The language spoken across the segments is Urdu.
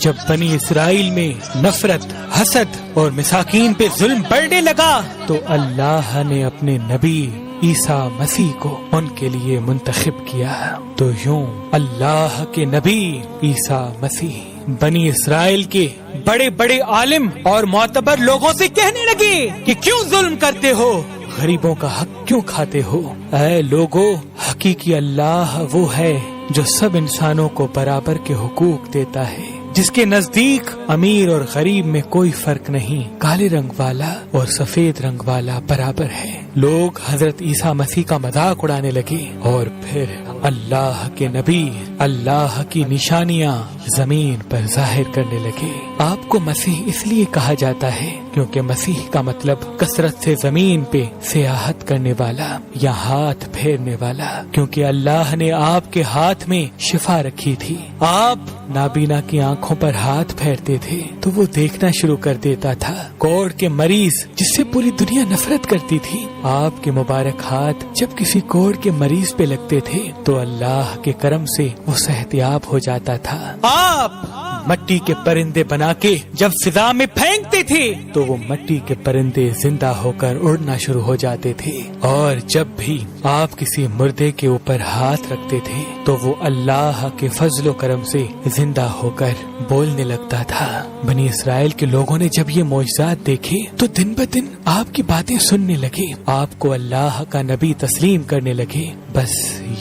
جب بنی اسرائیل میں نفرت، حسد اور مساکین پہ ظلم بڑھنے لگا تو اللہ نے اپنے نبی عیسیٰ مسیح کو ان کے لیے منتخب کیا۔ تو یوں اللہ کے نبی عیسیٰ مسیح بنی اسرائیل کے بڑے بڑے عالم اور معتبر لوگوں سے کہنے لگے کہ کیوں ظلم کرتے ہو، غریبوں کا حق کیوں کھاتے ہو؟ اے لوگو، حقیقی اللہ وہ ہے جو سب انسانوں کو برابر کے حقوق دیتا ہے، جس کے نزدیک امیر اور غریب میں کوئی فرق نہیں، کالے رنگ والا اور سفید رنگ والا برابر ہے۔ لوگ حضرت عیسیٰ مسیح کا مذاق اڑانے لگے اور پھر اللہ کے نبی اللہ کی نشانیاں زمین پر ظاہر کرنے لگے۔ آپ کو مسیح اس لیے کہا جاتا ہے کیونکہ مسیح کا مطلب کثرت سے زمین پہ سیاحت کرنے والا یا ہاتھ پھیرنے والا، کیونکہ اللہ نے آپ کے ہاتھ میں شفا رکھی تھی۔ آپ نابینا کی آنکھوں پر ہاتھ پھیرتے تھے تو وہ دیکھنا شروع کر دیتا تھا۔ کوڑ کے مریض جس سے پوری دنیا نفرت کرتی تھی، آپ کے مبارک ہاتھ جب کسی کوڑ کے مریض پہ لگتے تھے تو اللہ کے کرم سے وہ صحت یاب ہو جاتا تھا۔ آپ مٹی کے پرندے بنا کے جب فضا میں پھینکتے تھے تو وہ مٹی کے پرندے زندہ ہو کر اڑنا شروع ہو جاتے تھے، اور جب بھی آپ کسی مردے کے اوپر ہاتھ رکھتے تھے تو وہ اللہ کے فضل و کرم سے زندہ ہو کر بولنے لگتا تھا۔ بنی اسرائیل کے لوگوں نے جب یہ معجزات دیکھے تو دن بدن آپ کی باتیں سننے لگے، آپ کو اللہ کا نبی تسلیم کرنے لگے۔ بس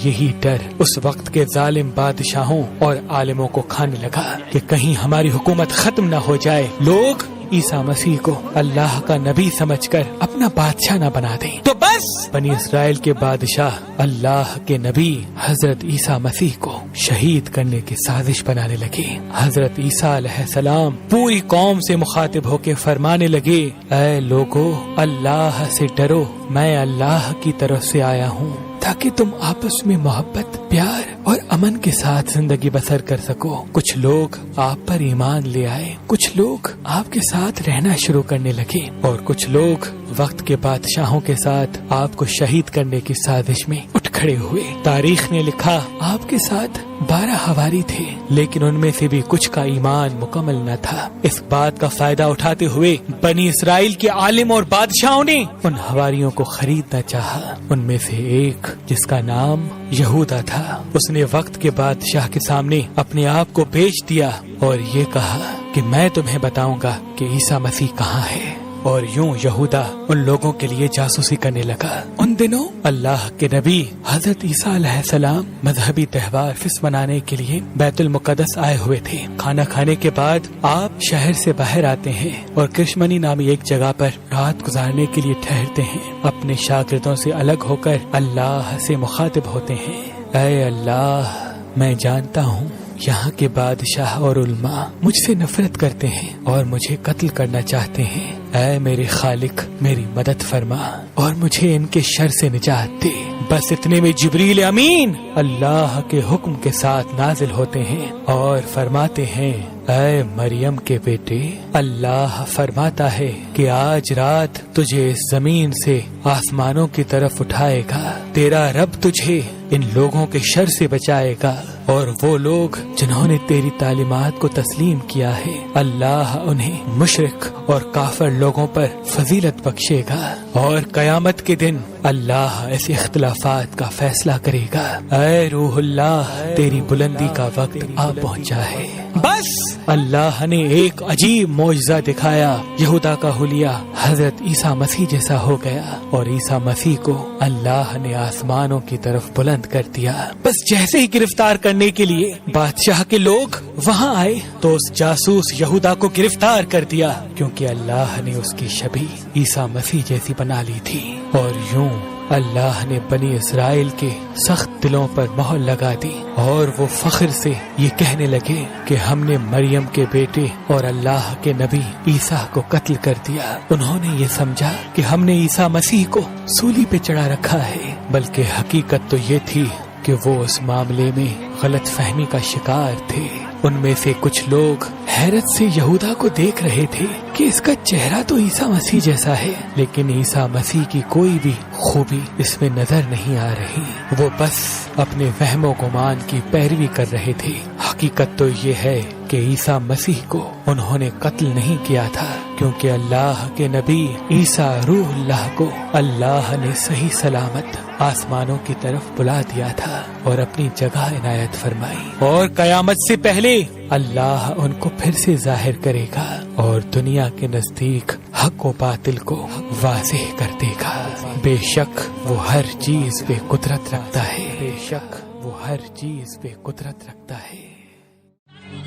یہی ڈر اس وقت کے ظالم بادشاہوں اور عالموں کو کھانے لگا کہ کہیں ہماری حکومت ختم نہ ہو جائے، لوگ عیسیٰ مسیح کو اللہ کا نبی سمجھ کر اپنا بادشاہ نہ بنا دیں۔ تو بس بنی اسرائیل کے بادشاہ اللہ کے نبی حضرت عیسیٰ مسیح کو شہید کرنے کی سازش بنانے لگے۔ حضرت عیسیٰ علیہ السلام پوری قوم سے مخاطب ہو کے فرمانے لگے، اے لوگو، اللہ سے ڈرو، میں اللہ کی طرف سے آیا ہوں تاکہ تم آپس میں محبت، پیار اور امن کے ساتھ زندگی بسر کر سکو۔ کچھ لوگ آپ پر ایمان لے آئے، کچھ لوگ آپ کے ساتھ رہنا شروع کرنے لگے، اور کچھ لوگ وقت کے بادشاہوں کے ساتھ آپ کو شہید کرنے کی سازش میں اٹھ کھڑے ہوئے۔ تاریخ نے لکھا آپ کے ساتھ 12 ہواری تھے، لیکن ان میں سے بھی کچھ کا ایمان مکمل نہ تھا۔ اس بات کا فائدہ اٹھاتے ہوئے بنی اسرائیل کے عالم اور بادشاہوں نے ان ہواریوں کو خریدنا چاہا۔ ان میں سے ایک جس کا نام یہودا تھا، اس نے وقت کے بادشاہ کے سامنے اپنے آپ کو بیچ دیا اور یہ کہا کہ میں تمہیں بتاؤں گا کہ عیسیٰ مسیح کہاں ہے، اور یوں یہودا ان لوگوں کے لیے جاسوسی کرنے لگا۔ ان دنوں اللہ کے نبی حضرت عیسیٰ علیہ السلام مذہبی تہوار فس منانے کے لیے بیت المقدس آئے ہوئے تھے۔ کھانا کھانے کے بعد آپ شہر سے باہر آتے ہیں اور کرشمنی نامی ایک جگہ پر رات گزارنے کے لیے ٹھہرتے ہیں۔ اپنے شاگردوں سے الگ ہو کر اللہ سے مخاطب ہوتے ہیں، اے اللہ، میں جانتا ہوں یہاں کے بادشاہ اور علماء مجھ سے نفرت کرتے ہیں اور مجھے قتل کرنا چاہتے ہیں۔ اے میرے خالق، میری مدد فرما اور مجھے ان کے شر سے نجات دے۔ بس اتنے میں جبریل امین اللہ کے حکم کے ساتھ نازل ہوتے ہیں اور فرماتے ہیں، اے مریم کے بیٹے، اللہ فرماتا ہے کہ آج رات تجھے اس زمین سے آسمانوں کی طرف اٹھائے گا، تیرا رب تجھے ان لوگوں کے شر سے بچائے گا، اور وہ لوگ جنہوں نے تیری تعلیمات کو تسلیم کیا ہے، اللہ انہیں مشرک اور کافر لوگوں پر فضیلت بخشے گا، اور قیامت کے دن اللہ ایسے اختلافات کا فیصلہ کرے گا۔ اے روح اللہ، تیری بلندی کا وقت آ پہنچا ہے۔ بس اللہ نے ایک عجیب معجزہ دکھایا، یہودا کا حلیہ حضرت عیسیٰ مسیح جیسا ہو گیا، اور عیسیٰ مسیح کو اللہ نے آسمانوں کی طرف بلند کر دیا۔ بس جیسے ہی گرفتار کرنے کے لیے بادشاہ کے لوگ وہاں آئے تو اس جاسوس یہودا کو گرفتار کر دیا، کیونکہ اللہ نے اس کی شبیہ عیسیٰ مسیح جیسی بنا لی تھی۔ اور یوں اللہ نے بنی اسرائیل کے سخت دلوں پر مہر لگا دی، اور وہ فخر سے یہ کہنے لگے کہ ہم نے مریم کے بیٹے اور اللہ کے نبی عیسیٰ کو قتل کر دیا۔ انہوں نے یہ سمجھا کہ ہم نے عیسیٰ مسیح کو سولی پہ چڑھا رکھا ہے، بلکہ حقیقت تو یہ تھی کہ وہ اس معاملے میں غلط فہمی کا شکار تھے۔ ان میں سے کچھ لوگ حیرت سے یہودا کو دیکھ رہے تھے کہ اس کا چہرہ تو عیسیٰ مسیح جیسا ہے، لیکن عیسیٰ مسیح کی کوئی بھی خوبی اس میں نظر نہیں آ رہی۔ وہ بس اپنے وہم و گمان کی پیروی کر رہے تھے۔ حقیقت تو یہ ہے کہ عیسیٰ مسیح کو انہوں نے قتل نہیں کیا تھا، کیونکہ اللہ کے نبی عیسیٰ روح اللہ کو اللہ نے صحیح سلامت آسمانوں کی طرف بلا دیا تھا اور اپنی جگہ عنایت فرمائی، اور قیامت سے پہلے اللہ ان کو پھر سے ظاہر کرے گا اور دنیا کے نزدیک حق و باطل کو واضح کر دے گا۔ بے شک وہ ہر چیز پہ قدرت رکھتا ہے، بے شک وہ ہر چیز پہ قدرت رکھتا ہے۔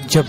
جب